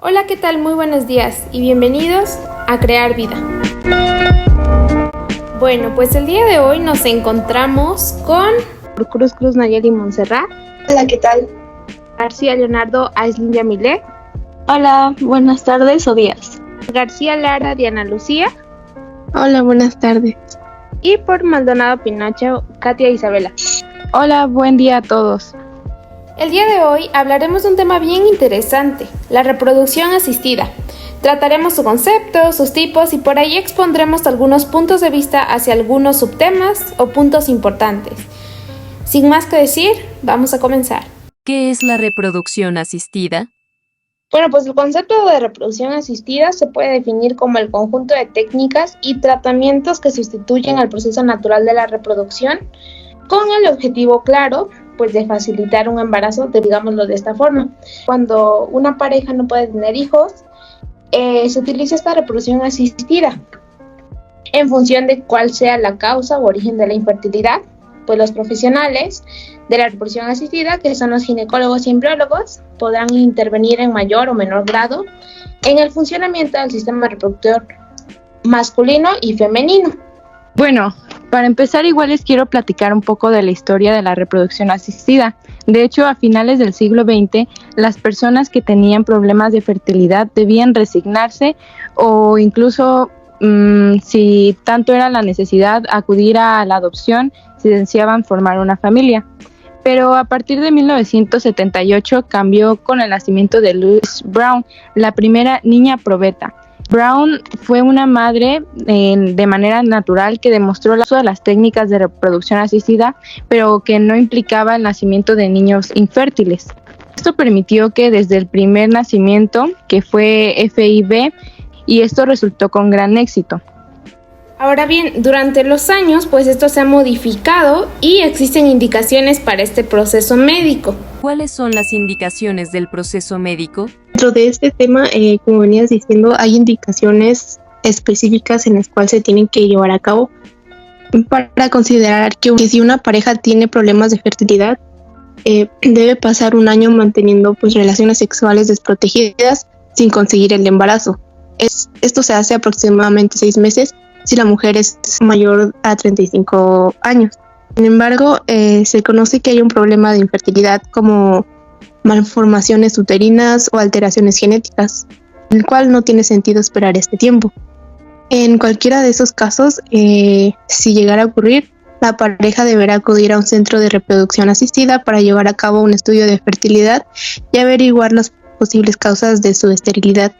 Hola, ¿qué tal? Muy buenos días y bienvenidos a Crear Vida. Bueno, pues el día de hoy nos encontramos con Cruz Nayeli Montserrat. Hola, ¿qué tal? García Leonardo Aislinn Yamilé. Hola, buenas tardes o días. García Lara Diana Lucía. Hola, buenas tardes. Y por Maldonado Pinocho, Katia Isabela. Hola, buen día a todos. El día de hoy hablaremos de un tema bien interesante, la reproducción asistida. Trataremos su concepto, sus tipos y por ahí expondremos algunos puntos de vista hacia algunos subtemas o puntos importantes. Sin más que decir, vamos a comenzar. ¿Qué es la reproducción asistida? Bueno, pues el concepto de reproducción asistida se puede definir como el conjunto de técnicas y tratamientos que sustituyen al proceso natural de la reproducción con el objetivo claro, pues de facilitar un embarazo, digámoslo de esta forma. Cuando una pareja no puede tener hijos, se utiliza esta reproducción asistida. En función de cuál sea la causa o origen de la infertilidad, pues los profesionales de la reproducción asistida, que son los ginecólogos y embriólogos, podrán intervenir en mayor o menor grado en el funcionamiento del sistema reproductor masculino y femenino. Bueno, para empezar igual les quiero platicar un poco de la historia de la reproducción asistida. De hecho, a finales del siglo XX, las personas que tenían problemas de fertilidad debían resignarse o incluso, si tanto era la necesidad, acudir a la adopción si deseaban formar una familia. Pero a partir de 1978 cambió con el nacimiento de Louise Brown, la primera niña probeta. Brown fue una madre de manera natural que demostró el uso de las técnicas de reproducción asistida, pero que no implicaba el nacimiento de niños infértiles. Esto permitió que desde el primer nacimiento, que fue FIV, y esto resultó con gran éxito. Ahora bien, durante los años, pues esto se ha modificado y existen indicaciones para este proceso médico. ¿Cuáles son las indicaciones del proceso médico? Dentro de este tema, como venías diciendo, hay indicaciones específicas en las cuales se tienen que llevar a cabo para considerar que si una pareja tiene problemas de fertilidad, debe pasar un año manteniendo pues relaciones sexuales desprotegidas sin conseguir el embarazo. Esto se hace aproximadamente 6 meses si la mujer es mayor a 35 años. Sin embargo, se conoce que hay un problema de infertilidad como malformaciones uterinas o alteraciones genéticas, en el cual no tiene sentido esperar este tiempo. En cualquiera de esos casos, si llegara a ocurrir, la pareja deberá acudir a un centro de reproducción asistida para llevar a cabo un estudio de fertilidad y averiguar las posibles causas de su esterilidad.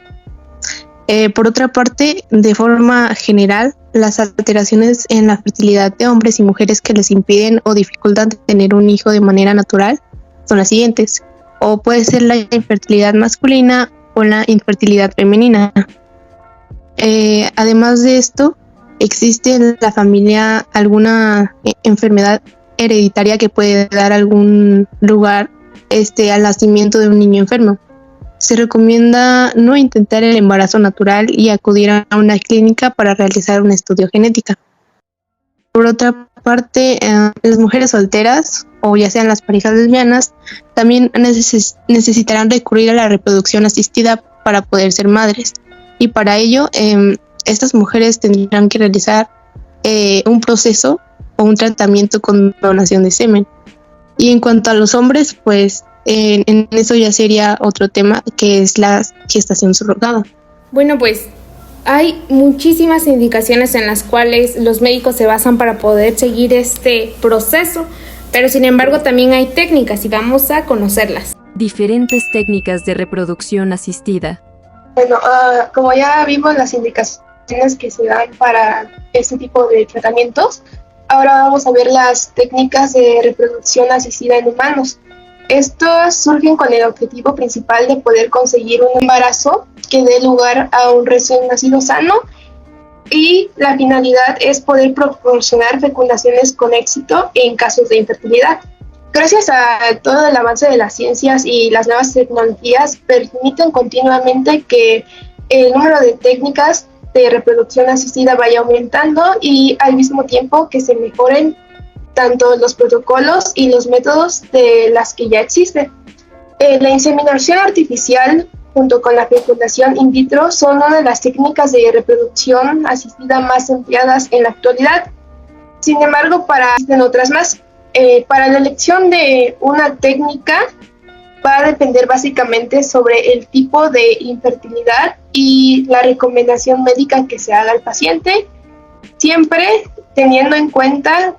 Por otra parte, de forma general, las alteraciones en la fertilidad de hombres y mujeres que les impiden o dificultan tener un hijo de manera natural son las siguientes, o puede ser la infertilidad masculina o la infertilidad femenina. Además de esto, existe en la familia alguna enfermedad hereditaria que puede dar algún lugar al nacimiento de un niño enfermo. Se recomienda no intentar el embarazo natural y acudir a una clínica para realizar un estudio genético. Por otra parte, las mujeres solteras o ya sean las parejas lesbianas también necesitarán recurrir a la reproducción asistida para poder ser madres. Y para ello, estas mujeres tendrán que realizar un proceso o un tratamiento con donación de semen. Y en cuanto a los hombres, pues en eso ya sería otro tema, que es la gestación subrogada. Bueno, pues hay muchísimas indicaciones en las cuales los médicos se basan para poder seguir este proceso, pero sin embargo también hay técnicas y vamos a conocerlas. Diferentes técnicas de reproducción asistida. Bueno, como ya vimos las indicaciones que se dan para este tipo de tratamientos, ahora vamos a ver las técnicas de reproducción asistida en humanos. Estos surgen con el objetivo principal de poder conseguir un embarazo que dé lugar a un recién nacido sano, y la finalidad es poder proporcionar fecundaciones con éxito en casos de infertilidad. Gracias a todo el avance de las ciencias y las nuevas tecnologías, permiten continuamente que el número de técnicas de reproducción asistida vaya aumentando y al mismo tiempo que se mejoren tanto los protocolos y los métodos de las que ya existen. La inseminación artificial junto con la fecundación in vitro, son una de las técnicas de reproducción asistida más empleadas en la actualidad. Sin embargo, existen otras más. Para la elección de una técnica va a depender básicamente sobre el tipo de infertilidad y la recomendación médica que se haga al paciente, siempre teniendo en cuenta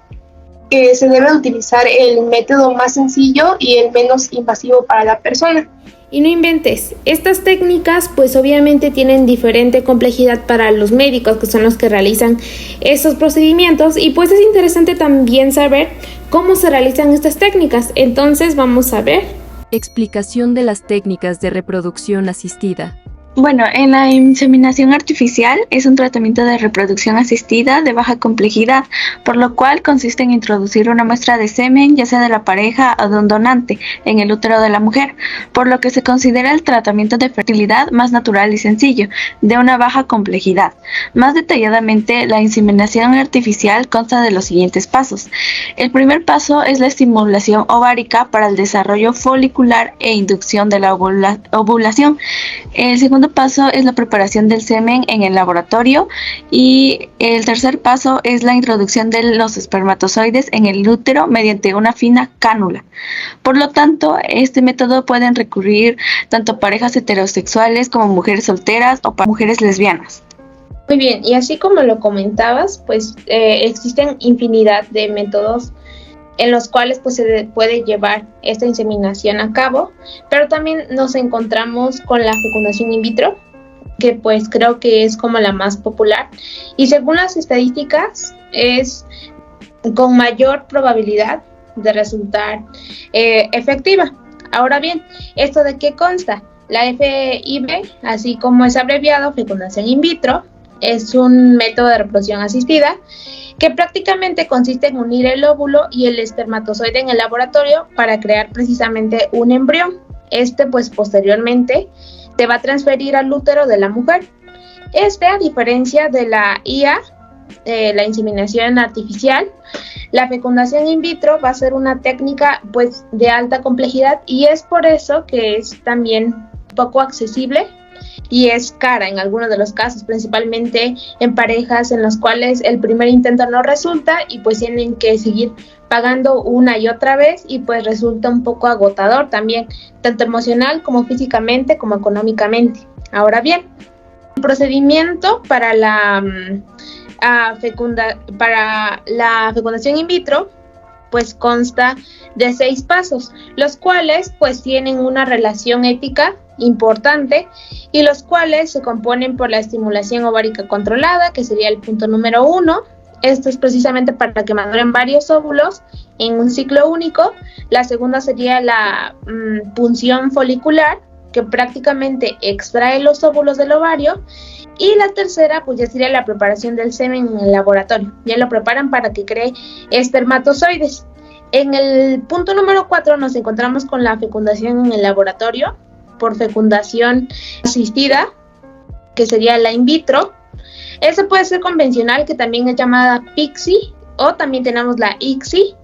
que se debe utilizar el método más sencillo y el menos invasivo para la persona. Y no inventes, estas técnicas pues obviamente tienen diferente complejidad para los médicos que son los que realizan esos procedimientos y pues es interesante también saber cómo se realizan estas técnicas. Entonces vamos a ver. Explicación de las técnicas de reproducción asistida. Bueno, en la inseminación artificial es un tratamiento de reproducción asistida de baja complejidad, por lo cual consiste en introducir una muestra de semen, ya sea de la pareja o de un donante, en el útero de la mujer, por lo que se considera el tratamiento de fertilidad más natural y sencillo, de una baja complejidad. Más detalladamente, la inseminación artificial consta de los siguientes pasos. El primer paso es la estimulación ovárica para el desarrollo folicular e inducción de la ovulación. El segundo paso es la preparación del semen en el laboratorio y el tercer paso es la introducción de los espermatozoides en el útero mediante una fina cánula. Por lo tanto, este método pueden recurrir tanto parejas heterosexuales como mujeres solteras o mujeres lesbianas. Muy bien, y así como lo comentabas, pues existen infinidad de métodos en los cuales pues se puede llevar esta inseminación a cabo, pero también nos encontramos con la fecundación in vitro, que pues creo que es como la más popular y según las estadísticas es con mayor probabilidad de resultar efectiva. Ahora bien, ¿esto de qué consta? La FIV, así como es abreviado fecundación in vitro, es un método de reproducción asistida que prácticamente consiste en unir el óvulo y el espermatozoide en el laboratorio para crear precisamente un embrión. Pues posteriormente se va a transferir al útero de la mujer. A diferencia de la IA, la inseminación artificial, la fecundación in vitro va a ser una técnica pues de alta complejidad y es por eso que es también poco accesible y es cara en algunos de los casos, principalmente en parejas en los cuales el primer intento no resulta y pues tienen que seguir pagando una y otra vez y pues resulta un poco agotador también, tanto emocional como físicamente como económicamente. Ahora bien, el procedimiento para la fecundación in vitro pues consta de 6 pasos, los cuales pues tienen una relación ética importante y los cuales se componen por la estimulación ovárica controlada, que sería el punto número 1. Esto es precisamente para que maduren varios óvulos en un ciclo único. La segunda sería la punción folicular, que prácticamente extrae los óvulos del ovario. Y la tercera, pues ya sería la preparación del semen en el laboratorio. Ya lo preparan para que cree espermatozoides. En el punto número 4 nos encontramos con la fecundación en el laboratorio por fecundación asistida, que sería la in vitro. Esa puede ser convencional, que también es llamada PICSI, o también tenemos la ICSI.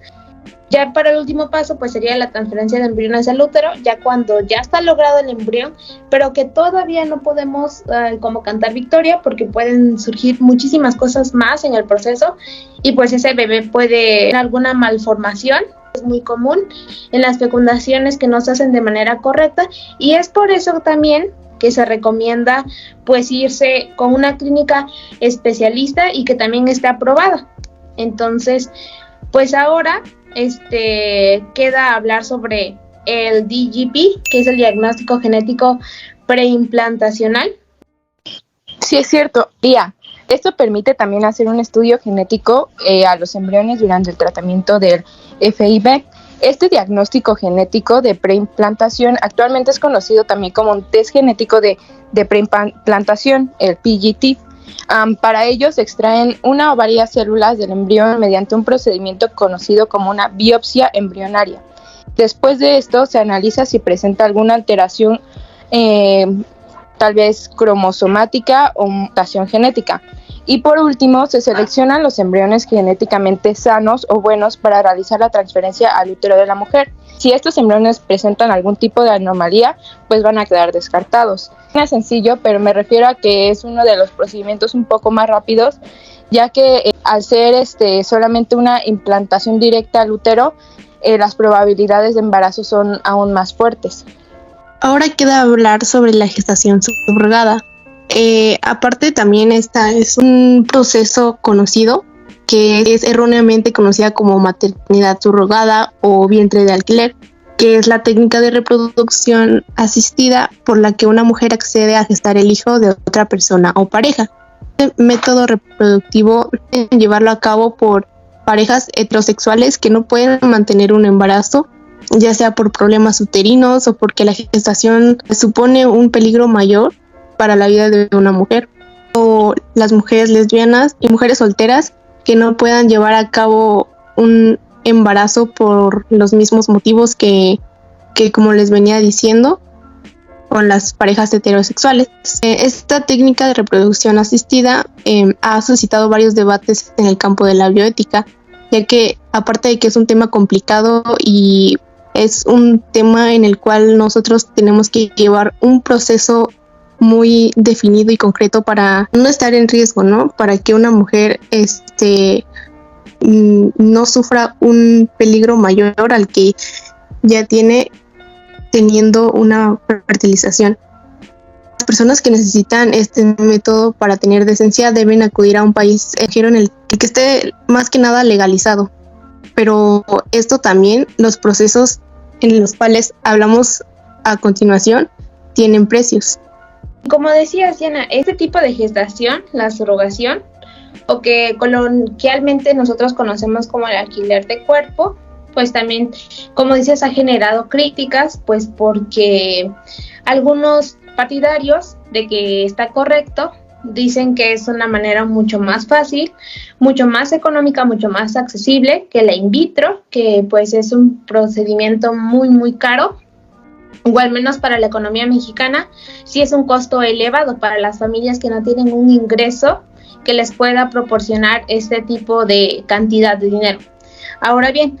Ya para el último paso, pues sería la transferencia de embriones al útero, ya cuando ya está logrado el embrión, pero que todavía no podemos como cantar victoria, porque pueden surgir muchísimas cosas más en el proceso, y pues ese bebé puede tener alguna malformación. Es muy común en las fecundaciones que no se hacen de manera correcta, y es por eso también que se recomienda pues irse con una clínica especialista y que también esté aprobada. Entonces, pues ahora queda hablar sobre el DGP, que es el diagnóstico genético preimplantacional. Sí, es cierto, Lía. Esto permite también hacer un estudio genético a los embriones durante el tratamiento del FIV. Este diagnóstico genético de preimplantación actualmente es conocido también como un test genético de preimplantación, el PGT. Para ello se extraen una o varias células del embrión mediante un procedimiento conocido como una biopsia embrionaria. Después de esto se analiza si presenta alguna alteración tal vez cromosomática o mutación genética. Y por último, se seleccionan los embriones genéticamente sanos o buenos para realizar la transferencia al útero de la mujer. Si estos embriones presentan algún tipo de anomalía, pues van a quedar descartados. No es sencillo, pero me refiero a que es uno de los procedimientos un poco más rápidos, ya que al ser solamente una implantación directa al útero, las probabilidades de embarazo son aún más fuertes. Ahora queda hablar sobre la gestación subrogada. Aparte también esta es un proceso conocido que es erróneamente conocida como maternidad subrogada o vientre de alquiler, que es la técnica de reproducción asistida por la que una mujer accede a gestar el hijo de otra persona o pareja. Este método reproductivo debe llevarlo a cabo por parejas heterosexuales que no pueden mantener un embarazo, ya sea por problemas uterinos o porque la gestación supone un peligro mayor para la vida de una mujer, o las mujeres lesbianas y mujeres solteras que no puedan llevar a cabo un embarazo por los mismos motivos que como les venía diciendo, con las parejas heterosexuales. Esta técnica de reproducción asistida ha suscitado varios debates en el campo de la bioética, ya que aparte de que es un tema complicado y es un tema en el cual nosotros tenemos que llevar un proceso muy definido y concreto para no estar en riesgo, ¿no? Para que una mujer no sufra un peligro mayor al que ya tiene teniendo una fertilización. Las personas que necesitan este método para tener descendencia deben acudir a un país extranjero en el que esté más que nada legalizado. Pero esto también, los procesos en los cuales hablamos a continuación, tienen precios. Como decía Siena, este tipo de gestación, la surrogación, o que coloquialmente nosotros conocemos como el alquiler de cuerpo, pues también, como dices, ha generado críticas, pues porque algunos partidarios de que está correcto dicen que es una manera mucho más fácil, mucho más económica, mucho más accesible que la in vitro, que pues es un procedimiento muy, muy caro, o al menos para la economía mexicana, sí es un costo elevado para las familias que no tienen un ingreso que les pueda proporcionar este tipo de cantidad de dinero. Ahora bien,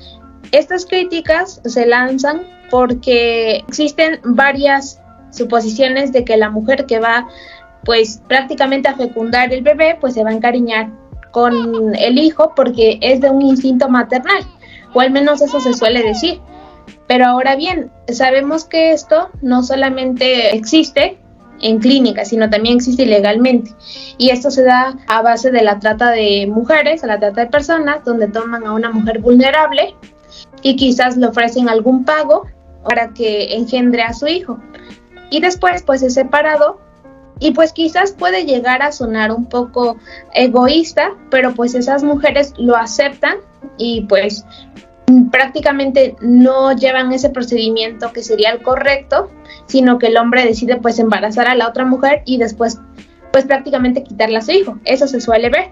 estas críticas se lanzan porque existen varias suposiciones de que la mujer que va pues prácticamente a fecundar el bebé, pues se va a encariñar con el hijo porque es de un instinto maternal, o al menos eso se suele decir. Pero ahora bien, sabemos que esto no solamente existe en clínicas, sino también existe ilegalmente. Y esto se da a base de la trata de mujeres, a la trata de personas, donde toman a una mujer vulnerable y quizás le ofrecen algún pago para que engendre a su hijo. Y después pues es separado y pues quizás puede llegar a sonar un poco egoísta, pero pues esas mujeres lo aceptan y pues prácticamente no llevan ese procedimiento que sería el correcto, sino que el hombre decide pues embarazar a la otra mujer y después pues prácticamente quitarle a su hijo. Eso se suele ver.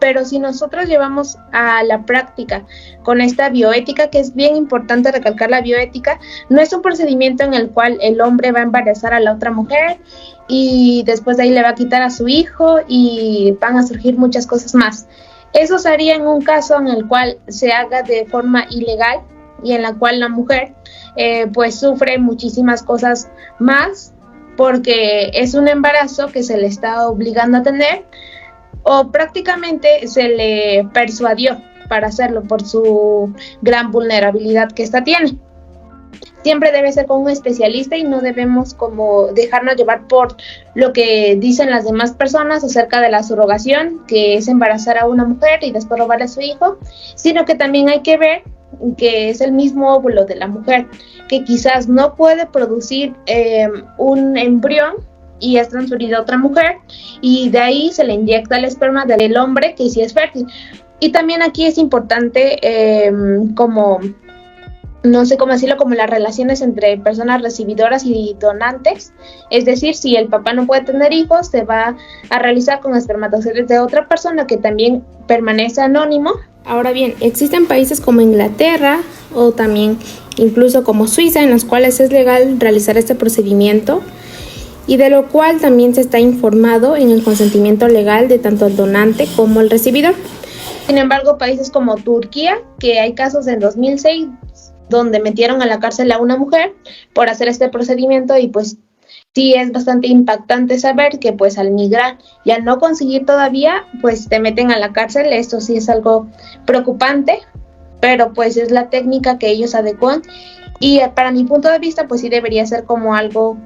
Pero si nosotros llevamos a la práctica con esta bioética, que es bien importante recalcar la bioética, no es un procedimiento en el cual el hombre va a embarazar a la otra mujer y después de ahí le va a quitar a su hijo y van a surgir muchas cosas más. Eso se haría en un caso en el cual se haga de forma ilegal y en la cual la mujer pues sufre muchísimas cosas más porque es un embarazo que se le está obligando a tener o prácticamente se le persuadió para hacerlo por su gran vulnerabilidad que ésta tiene. Siempre debe ser con un especialista y no debemos como dejarnos llevar por lo que dicen las demás personas acerca de la surrogación, que es embarazar a una mujer y después robarle a su hijo, sino que también hay que ver que es el mismo óvulo de la mujer, que quizás no puede producir un embrión y es transferido a otra mujer y de ahí se le inyecta el esperma del hombre que sí es fértil. Y también aquí es importante como no sé cómo decirlo, como las relaciones entre personas recibidoras y donantes, es decir, si el papá no puede tener hijos, se va a realizar con espermatozoides de otra persona que también permanece anónimo. Ahora bien, existen países como Inglaterra o también incluso como Suiza en los cuales es legal realizar este procedimiento y de lo cual también se está informado en el consentimiento legal de tanto el donante como el recibidor. Sin embargo, países como Turquía, que hay casos en 2006 donde metieron a la cárcel a una mujer por hacer este procedimiento, y pues sí es bastante impactante saber que pues al migrar y al no conseguir todavía, pues te meten a la cárcel. Esto sí es algo preocupante, pero pues es la técnica que ellos adecuan, y para mi punto de vista pues sí debería ser como algo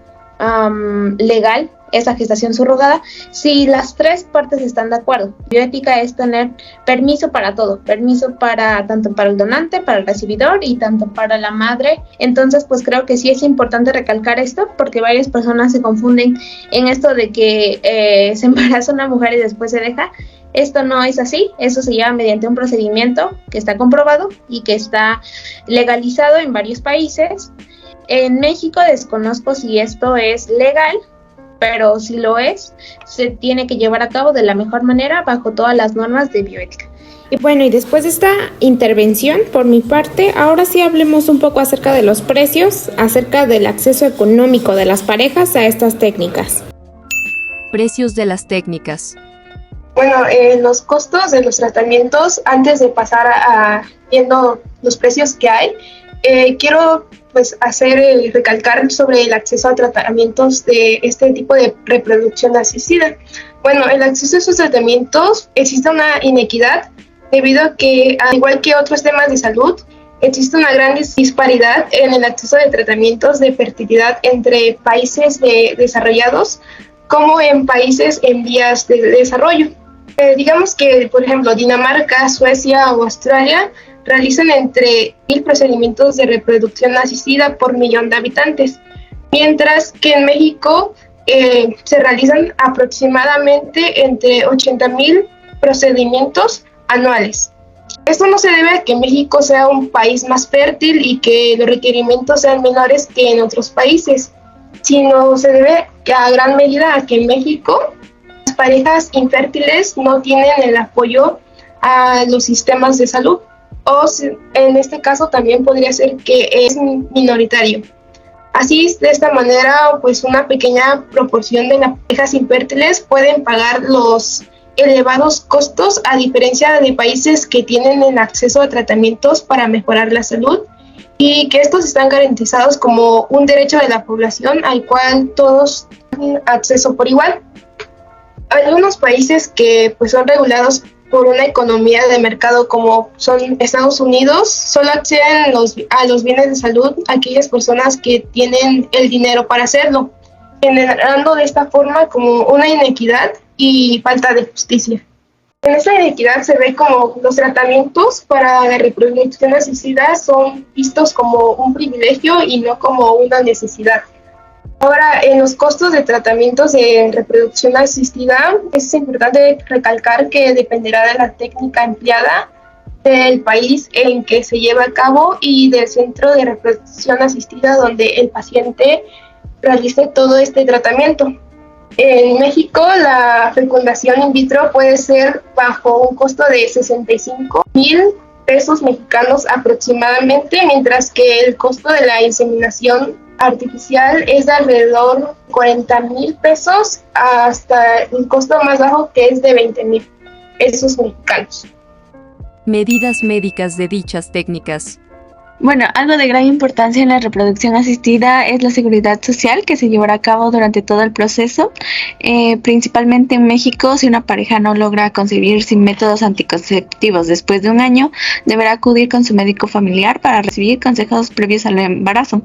legal esa gestación subrogada si las tres partes están de acuerdo. Bioética es tener permiso para todo, permiso para tanto para el donante, para el recibidor y tanto para la madre. Entonces pues creo que sí es importante recalcar esto, porque varias personas se confunden en esto de que se embaraza una mujer y después se deja. Esto no es así, eso se lleva mediante un procedimiento que está comprobado y que está legalizado en varios países. En México desconozco si esto es legal, pero si lo es, se tiene que llevar a cabo de la mejor manera bajo todas las normas de bioética. Y bueno, y después de esta intervención por mi parte, ahora sí hablemos un poco acerca de los precios, acerca del acceso económico de las parejas a estas técnicas. Precios de las técnicas. Bueno, los costos de los tratamientos, antes de pasar a viendo los precios que hay, quiero pues recalcar sobre el acceso a tratamientos de este tipo de reproducción asistida. Bueno, el acceso a esos tratamientos existe una inequidad debido a que, al igual que otros temas de salud, existe una gran disparidad en el acceso de tratamientos de fertilidad entre países desarrollados como en países en vías de desarrollo. Digamos que, por ejemplo, Dinamarca, Suecia o Australia realizan entre 1,000 procedimientos de reproducción asistida por millón de habitantes, mientras que en México se realizan aproximadamente entre 80,000 procedimientos anuales. Esto no se debe a que México sea un país más fértil y que los requerimientos sean menores que en otros países, sino se debe a gran medida a que en México las parejas infértiles no tienen el apoyo a los sistemas de salud, o en este caso también podría ser que es minoritario. Así, de esta manera, pues una pequeña proporción de las parejas infértiles pueden pagar los elevados costos, a diferencia de países que tienen el acceso a tratamientos para mejorar la salud y que estos están garantizados como un derecho de la población al cual todos tienen acceso por igual. Algunos países que pues son regulados por una economía de mercado como son Estados Unidos, solo acceden a los bienes de salud aquellas personas que tienen el dinero para hacerlo, generando de esta forma como una inequidad y falta de justicia. En esta inequidad se ve como los tratamientos para la reproducción asistida son vistos como un privilegio y no como una necesidad. Ahora, en los costos de tratamientos de reproducción asistida, es importante recalcar que dependerá de la técnica empleada, del país en que se lleva a cabo y del centro de reproducción asistida donde el paciente realice todo este tratamiento. En México, la fecundación in vitro puede ser bajo un costo de 65,000 pesos mexicanos aproximadamente, mientras que el costo de la inseminación artificial es de alrededor de 40,000 pesos hasta el costo más bajo, que es de 20,000 pesos mexicanos. Medidas médicas de dichas técnicas. Bueno, algo de gran importancia en la reproducción asistida es la seguridad social que se llevará a cabo durante todo el proceso. Principalmente en México, si una pareja no logra concebir sin métodos anticonceptivos después de un año, deberá acudir con su médico familiar para recibir consejos previos al embarazo.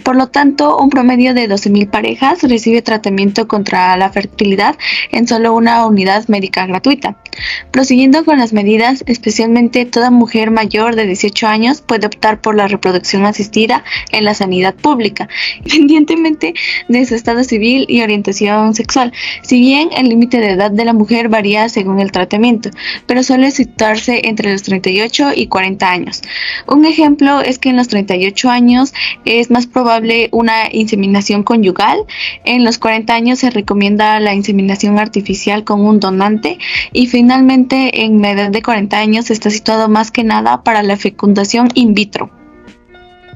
Por lo tanto, un promedio de 12,000 parejas recibe tratamiento contra la fertilidad en solo una unidad médica gratuita. Prosiguiendo con las medidas, especialmente toda mujer mayor de 18 años puede optar por la reproducción asistida en la sanidad pública, independientemente de su estado civil y orientación sexual, si bien el límite de edad de la mujer varía según el tratamiento, pero suele situarse entre los 38 y 40 años. Un ejemplo es que en los 38 años es más probable una inseminación conyugal, en los 40 años se recomienda la inseminación artificial con un donante y finalmente en la edad de 40 años está situado más que nada para la fecundación in vitro.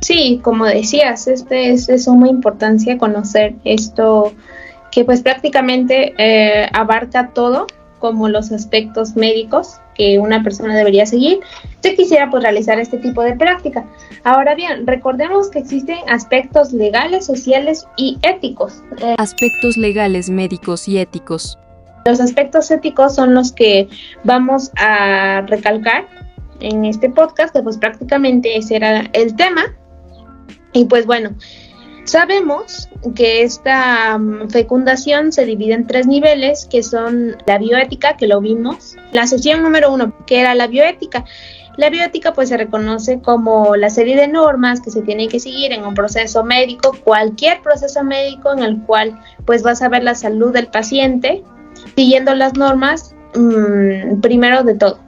Sí, como decías, es de suma importancia conocer esto que pues prácticamente abarca todo, como los aspectos médicos que una persona debería seguir. Yo quisiera pues realizar este tipo de práctica. Ahora bien, recordemos que existen aspectos legales, sociales y éticos. Aspectos legales, médicos y éticos. Los aspectos éticos son los que vamos a recalcar en este podcast, que pues prácticamente ese era el tema. Y pues bueno, sabemos que esta fecundación se divide en 3 niveles, que son la bioética, que lo vimos, la sección número 1, que era la bioética. La bioética pues se reconoce como la serie de normas que se tienen que seguir en un proceso médico, cualquier proceso médico en el cual pues vas a ver la salud del paciente, siguiendo las normas primero de todo.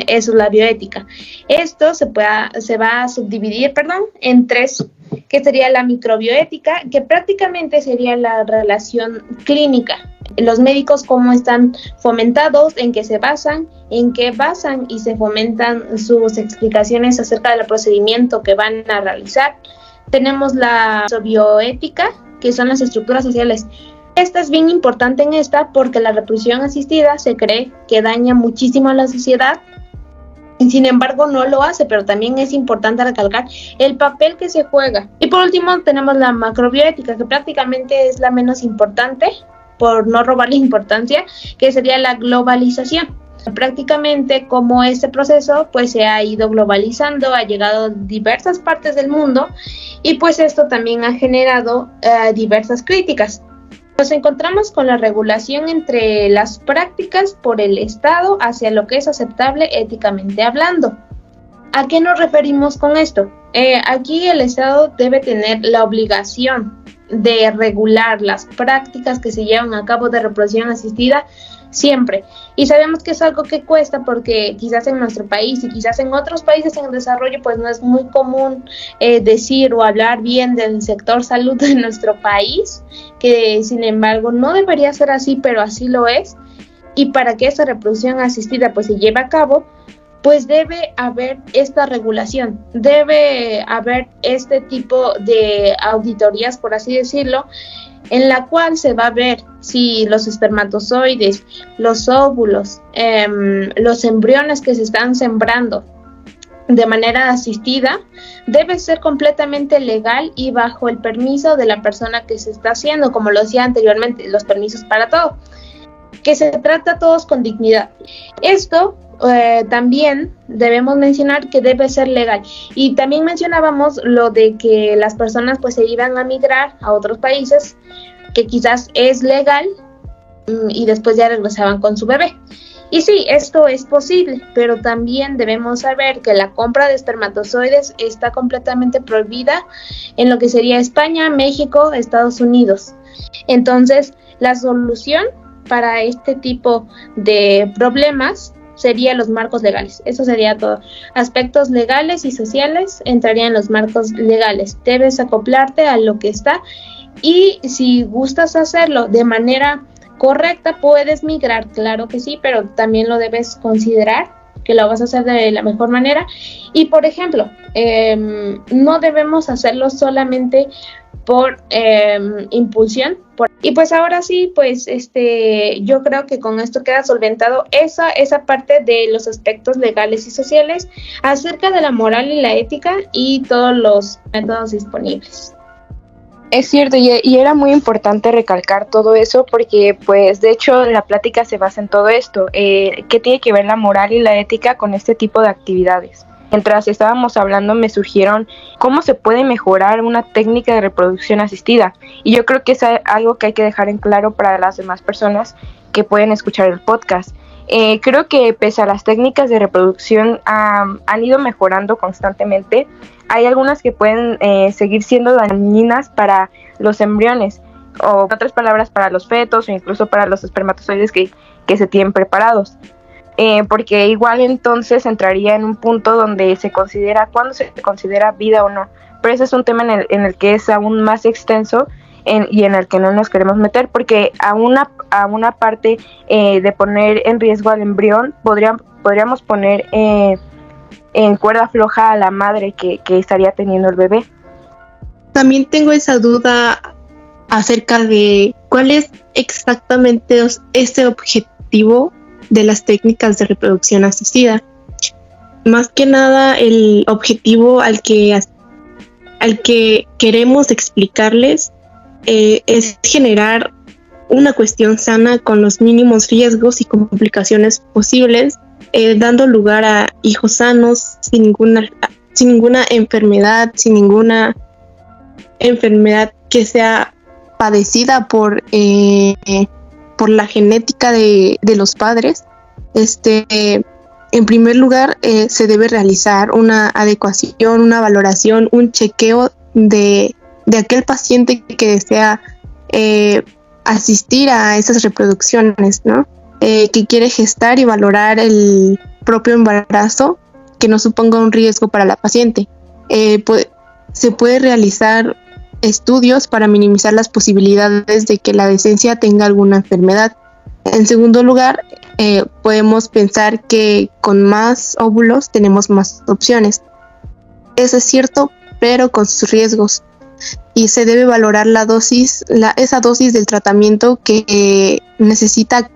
Eso es la bioética. Esto se va a subdividir, en 3, que sería la microbioética, que prácticamente sería la relación clínica. Los médicos, cómo están fomentados, en qué basan y se fomentan sus explicaciones acerca del procedimiento que van a realizar. Tenemos la bioética, que son las estructuras sociales. Esta es bien importante en esta porque la reproducción asistida se cree que daña muchísimo a la sociedad. Sin embargo, no lo hace, pero también es importante recalcar el papel que se juega. Y por último, tenemos la macrobioética, que prácticamente es la menos importante, por no robarle importancia, que sería la globalización. Prácticamente como este proceso pues se ha ido globalizando, ha llegado a diversas partes del mundo y pues esto también ha generado diversas críticas. Nos encontramos con la regulación entre las prácticas por el Estado hacia lo que es aceptable éticamente hablando. ¿A qué nos referimos con esto? Aquí el Estado debe tener la obligación de regular las prácticas que se llevan a cabo de reproducción asistida siempre. Y sabemos que es algo que cuesta porque quizás en nuestro país y quizás en otros países en desarrollo pues no es muy común decir o hablar bien del sector salud de nuestro país, que sin embargo no debería ser así, pero así lo es. Y para que esa reproducción asistida pues se lleve a cabo, pues debe haber esta regulación, debe haber este tipo de auditorías, por así decirlo, en la cual se va a ver si los espermatozoides, los óvulos, los embriones que se están sembrando de manera asistida, debe ser completamente legal y bajo el permiso de la persona que se está haciendo, como lo decía anteriormente, los permisos para todo, que se trata a todos con dignidad. Esto también debemos mencionar que debe ser legal, y también mencionábamos lo de que las personas pues se iban a migrar a otros países, que quizás es legal y después ya regresaban con su bebé. Y sí, esto es posible, pero también debemos saber que la compra de espermatozoides está completamente prohibida en lo que sería España, México, Estados Unidos. Entonces, la solución para este tipo de problemas serían los marcos legales. Eso sería todo. Aspectos legales y sociales entrarían en los marcos legales. Debes acoplarte a lo que está, y si gustas hacerlo de manera correcta, puedes migrar, claro que sí, pero también lo debes considerar que lo vas a hacer de la mejor manera. Y por ejemplo, no debemos hacerlo solamente por impulsión. Y pues ahora sí, pues yo creo que con esto queda solventado esa parte de los aspectos legales y sociales acerca de la moral y la ética y todos los métodos disponibles. Es cierto, y era muy importante recalcar todo eso porque, pues, de hecho, la plática se basa en todo esto. ¿Qué tiene que ver la moral y la ética con este tipo de actividades? Mientras estábamos hablando me surgieron cómo se puede mejorar una técnica de reproducción asistida. Y yo creo que es algo que hay que dejar en claro para las demás personas que pueden escuchar el podcast. Creo que pese a las técnicas de reproducción han ido mejorando constantemente. Hay algunas que pueden seguir siendo dañinas para los embriones, o en otras palabras para los fetos o incluso para los espermatozoides que se tienen preparados. Porque igual entonces entraría en un punto donde se considera cuándo se considera vida o no. Pero ese es un tema en el que es aún más extenso y en el que no nos queremos meter, porque a una parte de poner en riesgo al embrión podríamos poner en cuerda floja a la madre que estaría teniendo el bebé. También tengo esa duda acerca de ¿cuál es exactamente este objetivo de las técnicas de reproducción asistida? Más que nada, el objetivo al que queremos explicarles es generar una cuestión sana con los mínimos riesgos y complicaciones posibles, dando lugar a hijos sanos, sin ninguna enfermedad, que sea padecida por la genética de los padres. En primer lugar, se debe realizar una adecuación, una valoración, un chequeo de aquel paciente que desea asistir a esas reproducciones, ¿no? Que quiere gestar y valorar el propio embarazo, que no suponga un riesgo para la paciente. Se puede realizar estudios para minimizar las posibilidades de que la decencia tenga alguna enfermedad. En segundo lugar, podemos pensar que con más óvulos tenemos más opciones. Eso es cierto, pero con sus riesgos. Y se debe valorar esa dosis del tratamiento que necesita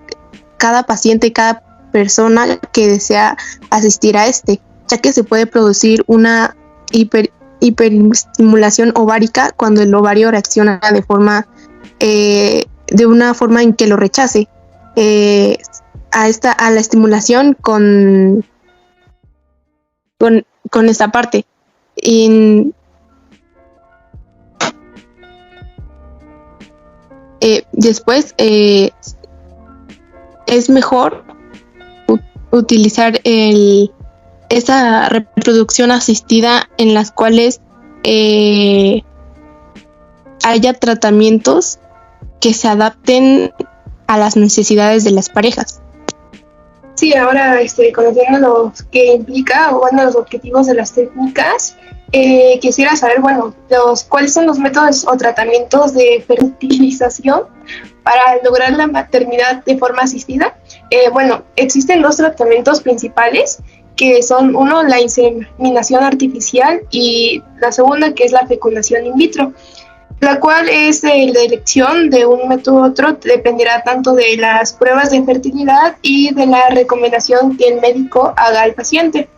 cada paciente, cada persona que desea asistir a ya que se puede producir una hiperestimulación ovárica cuando el ovario reacciona de una forma en que lo rechace a la estimulación con esta parte. Después es mejor utilizar esa reproducción asistida en las cuales haya tratamientos que se adapten a las necesidades de las parejas. Sí, ahora conociendo lo que implica, los objetivos de las técnicas, quisiera saber, cuáles son los métodos o tratamientos de fertilización para lograr la maternidad de forma asistida. Existen dos tratamientos principales, que son uno, la inseminación artificial, y la segunda, que es la fecundación in vitro, la cual es la elección de un método u otro, dependerá tanto de las pruebas de fertilidad y de la recomendación que el médico haga al paciente.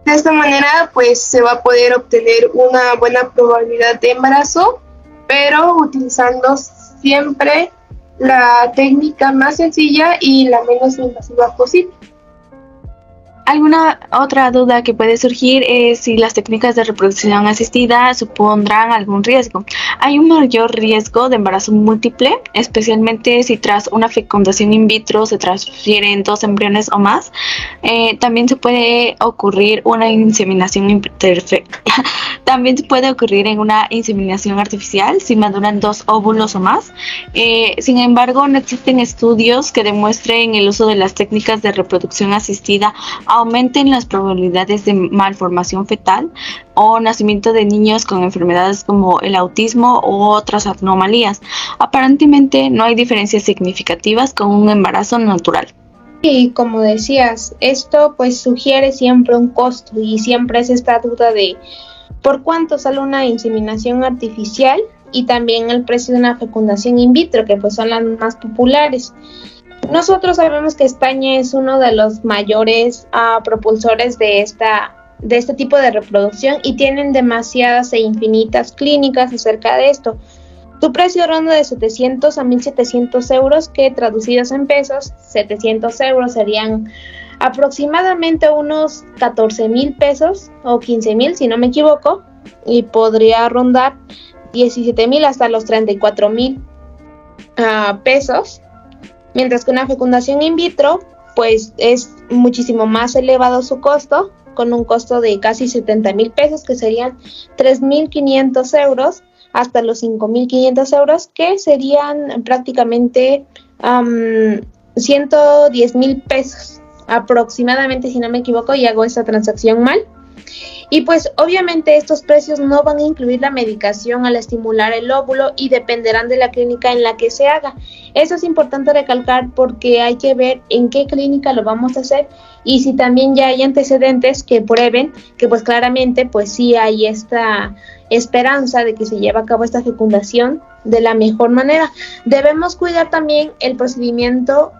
De esta manera, pues se va a poder obtener una buena probabilidad de embarazo, pero utilizando siempre la técnica más sencilla y la menos invasiva posible. ¿Alguna otra duda que puede surgir es si las técnicas de reproducción asistida supondrán algún riesgo? Hay un mayor riesgo de embarazo múltiple, especialmente si tras una fecundación in vitro se transfieren 2 embriones o más. También se puede ocurrir una inseminación También puede ocurrir en una inseminación artificial si maduran 2 óvulos o más. Sin embargo, no existen estudios que demuestren el uso de las técnicas de reproducción asistida aumenten las probabilidades de malformación fetal o nacimiento de niños con enfermedades como el autismo u otras anomalías. Aparentemente no hay diferencias significativas con un embarazo natural. Y como decías, esto pues sugiere siempre un costo y siempre es esta duda de por cuánto sale una inseminación artificial y también el precio de una fecundación in vitro, que pues son las más populares. Nosotros sabemos que España es uno de los mayores propulsores de este tipo de reproducción y tienen demasiadas e infinitas clínicas acerca de esto. Su precio ronda de 700 a 1.700 euros, que traducidos en pesos, 700 euros serían aproximadamente unos 14,000 pesos o 15,000 si no me equivoco, y podría rondar 17,000 hasta los 34,000 pesos. Mientras que una fecundación in vitro, pues es muchísimo más elevado su costo, con un costo de casi 70,000 pesos, que serían 3,500 euros, hasta los 5,500 euros, que serían prácticamente 110,000 pesos aproximadamente, si no me equivoco, y hago esta transacción mal. Y pues obviamente estos precios no van a incluir la medicación al estimular el óvulo y dependerán de la clínica en la que se haga. Eso es importante recalcar porque hay que ver en qué clínica lo vamos a hacer y si también ya hay antecedentes que prueben que pues claramente pues sí hay esta esperanza de que se lleve a cabo esta fecundación de la mejor manera. Debemos cuidar también el procedimiento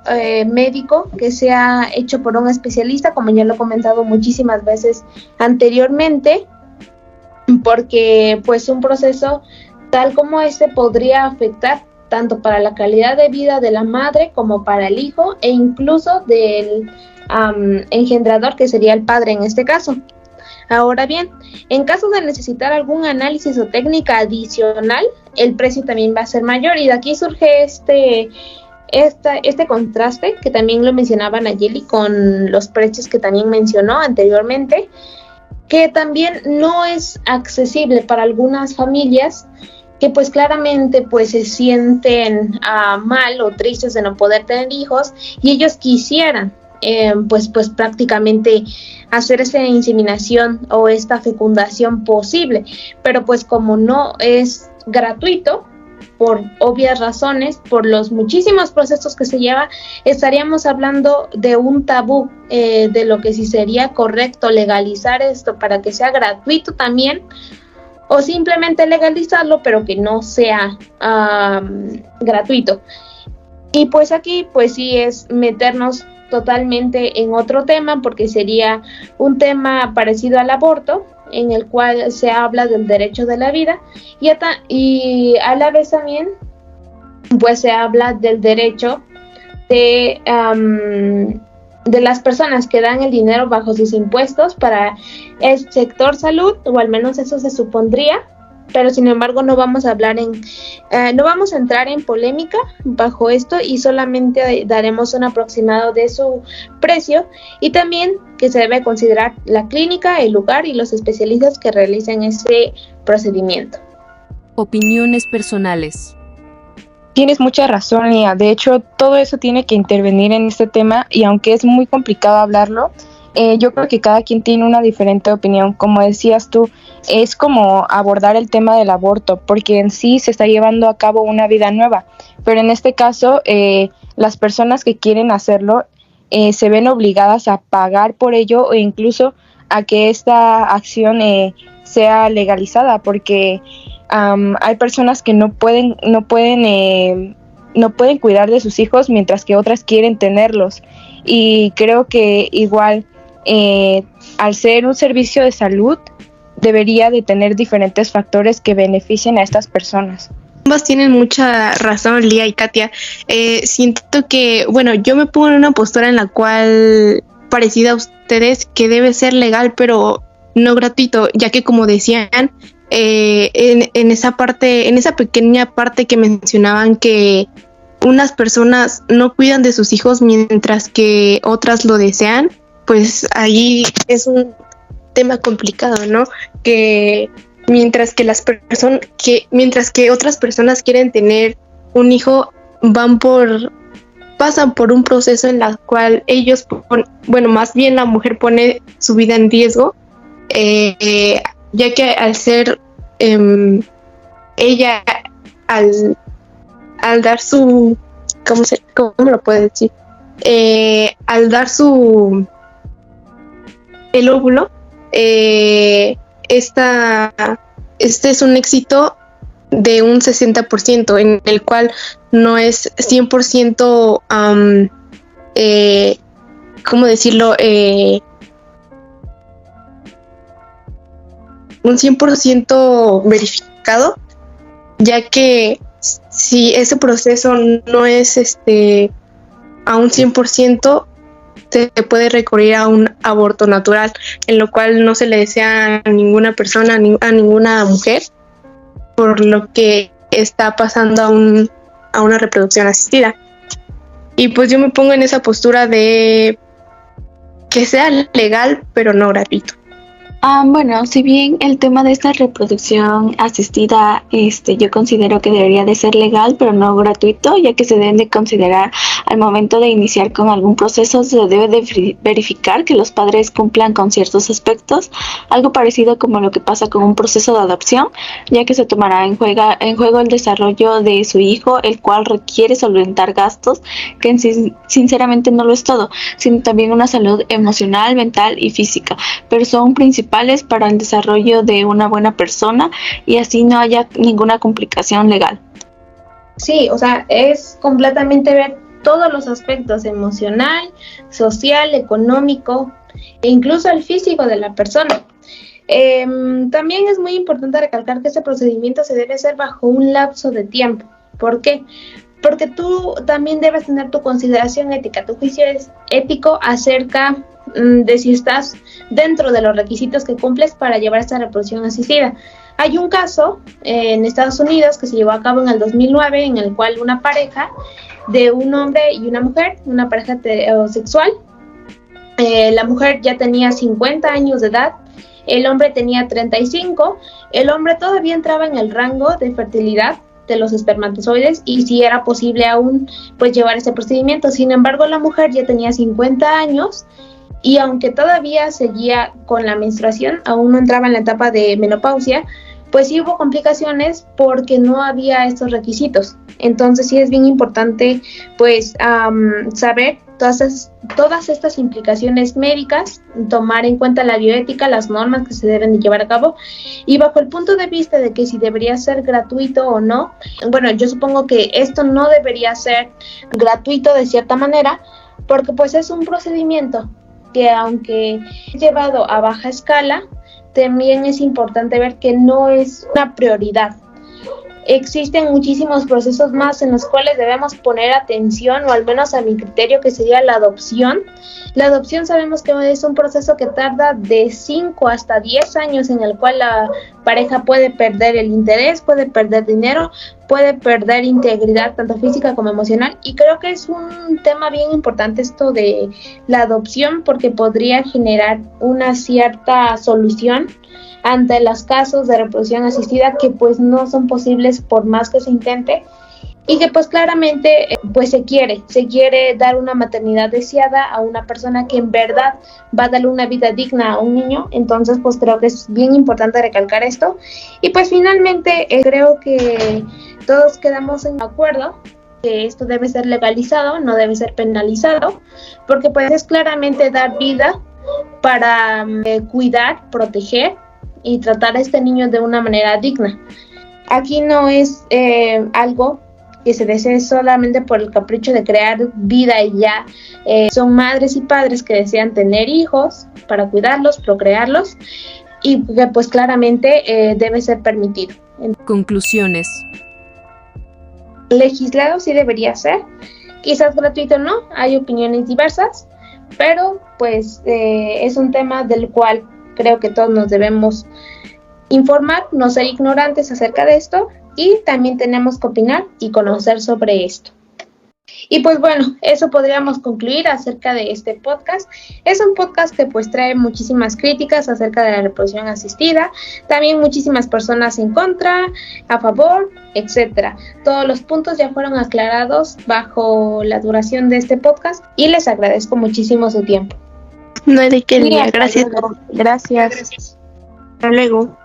médico que sea hecho por un especialista, como ya lo he comentado muchísimas veces anteriormente, porque pues un proceso tal como este podría afectar tanto para la calidad de vida de la madre como para el hijo e incluso del engendrador, que sería el padre en este caso. Ahora bien, en caso de necesitar algún análisis o técnica adicional, el precio también va a ser mayor, y de aquí surge este contraste que también lo mencionaba Nayeli con los precios que también mencionó anteriormente, que también no es accesible para algunas familias que pues claramente pues se sienten mal o tristes de no poder tener hijos, y ellos quisieran pues prácticamente hacer esta inseminación o esta fecundación posible, pero pues como no es gratuito, por obvias razones, por los muchísimos procesos que se lleva, estaríamos hablando de un tabú, de lo que sí sería correcto legalizar esto para que sea gratuito también, o simplemente legalizarlo pero que no sea gratuito. Y pues aquí pues sí es meternos totalmente en otro tema, porque sería un tema parecido al aborto, en el cual se habla del derecho de la vida, y a la vez también pues se habla del derecho de las personas que dan el dinero bajo sus impuestos para el sector salud, o al menos eso se supondría, pero sin embargo no vamos a entrar en polémica bajo esto, y solamente daremos un aproximado de su precio, y también que se debe considerar la clínica, el lugar y los especialistas que realicen ese procedimiento. Opiniones personales. Tienes mucha razón, Lia. De hecho, todo eso tiene que intervenir en este tema, y aunque es muy complicado hablarlo, yo creo que cada quien tiene una diferente opinión. Como decías tú, es como abordar el tema del aborto, porque en sí se está llevando a cabo una vida nueva, pero en este caso las personas que quieren hacerlo se ven obligadas a pagar por ello, o incluso a que esta acción sea legalizada, porque hay personas que no pueden cuidar de sus hijos, mientras que otras quieren tenerlos. Y creo que igual al ser un servicio de salud debería de tener diferentes factores que beneficien a estas personas. Ambas tienen mucha razón, Lía y Katia. Siento que, bueno, yo me pongo en una postura en la cual, parecida a ustedes, que debe ser legal pero no gratuito, ya que, como decían, en esa pequeña parte que mencionaban que unas personas no cuidan de sus hijos mientras que otras lo desean, pues ahí es un tema complicado, ¿no? Que mientras que otras personas quieren tener un hijo, pasan por un proceso en el cual ellos, más bien la mujer pone su vida en riesgo, ya que al ser ella, al dar su, ¿cómo lo puedo decir? Al dar el óvulo, este es un éxito de un 60%, en el cual no es 100%, ¿cómo decirlo? Un 100% verificado, ya que si ese proceso no es a un 100%, se puede recurrir a un aborto natural, en lo cual no se le desea a ninguna persona, a ninguna mujer, por lo que está pasando a una reproducción asistida. Y pues yo me pongo en esa postura de que sea legal, pero no gratuito. Bueno, si bien el tema de esta reproducción asistida, yo considero que debería de ser legal, pero no gratuito, ya que se deben de considerar Al momento de iniciar con algún proceso se debe de verificar que los padres cumplan con ciertos aspectos, algo parecido como lo que pasa con un proceso de adopción, ya que se tomará en juego el desarrollo de su hijo, el cual requiere solventar gastos que sinceramente no lo es todo, sino también una salud emocional, mental y física, pero son principales para el desarrollo de una buena persona y así no haya ninguna complicación legal. Sí, o sea, es completamente ver todos los aspectos emocional, social, económico e incluso el físico de la persona. También es muy importante recalcar que este procedimiento se debe hacer bajo un lapso de tiempo. ¿Por qué? Porque tú también debes tener tu consideración ética, tu juicio es ético acerca de si estás dentro de los requisitos que cumples para llevar esta reproducción asistida. Hay un caso en Estados Unidos que se llevó a cabo en el 2009 en el cual una pareja de un hombre y una mujer, una pareja heterosexual, la mujer ya tenía 50 años de edad, el hombre tenía 35, el hombre todavía entraba en el rango de fertilidad de los espermatozoides y si era posible aún pues llevar ese procedimiento. Sin embargo, la mujer ya tenía 50 años y aunque todavía seguía con la menstruación, aún no entraba en la etapa de menopausia, pues sí hubo complicaciones porque no había estos requisitos. Entonces sí es bien importante pues saber todas estas implicaciones médicas, tomar en cuenta la bioética, las normas que se deben de llevar a cabo y bajo el punto de vista de que si debería ser gratuito o no, bueno, yo supongo que esto no debería ser gratuito de cierta manera porque pues es un procedimiento que aunque es llevado a baja escala, también es importante ver que no es una prioridad. Existen muchísimos procesos más en los cuales debemos poner atención, o al menos a mi criterio, que sería la adopción. La adopción sabemos que es un proceso que tarda de 5 hasta 10 años en el cual la pareja puede perder el interés, puede perder dinero, puede perder integridad tanto física como emocional y creo que es un tema bien importante esto de la adopción porque podría generar una cierta solución ante los casos de reproducción asistida que pues no son posibles por más que se intente y que pues claramente pues se quiere dar una maternidad deseada a una persona que en verdad va a darle una vida digna a un niño. Entonces pues creo que es bien importante recalcar esto y pues finalmente creo que todos quedamos en acuerdo que esto debe ser legalizado, no debe ser penalizado, porque pues es claramente dar vida para cuidar, proteger y tratar a este niño de una manera digna. Aquí no es algo que se desee solamente por el capricho de crear vida y ya. Son madres y padres que desean tener hijos para cuidarlos, procrearlos y que pues claramente debe ser permitido. Conclusiones. Legislado sí debería ser, quizás gratuito no, hay opiniones diversas, pero pues es un tema del cual creo que todos nos debemos informar, no ser ignorantes acerca de esto y también tenemos que opinar y conocer sobre esto. Y pues bueno, eso podríamos concluir acerca de este podcast. Es un podcast que pues trae muchísimas críticas acerca de la reproducción asistida, también muchísimas personas en contra, a favor, etcétera. Todos los puntos ya fueron aclarados bajo la duración de este podcast y les agradezco muchísimo su tiempo. No hay de qué, Lía. Gracias. Gracias. Hasta luego.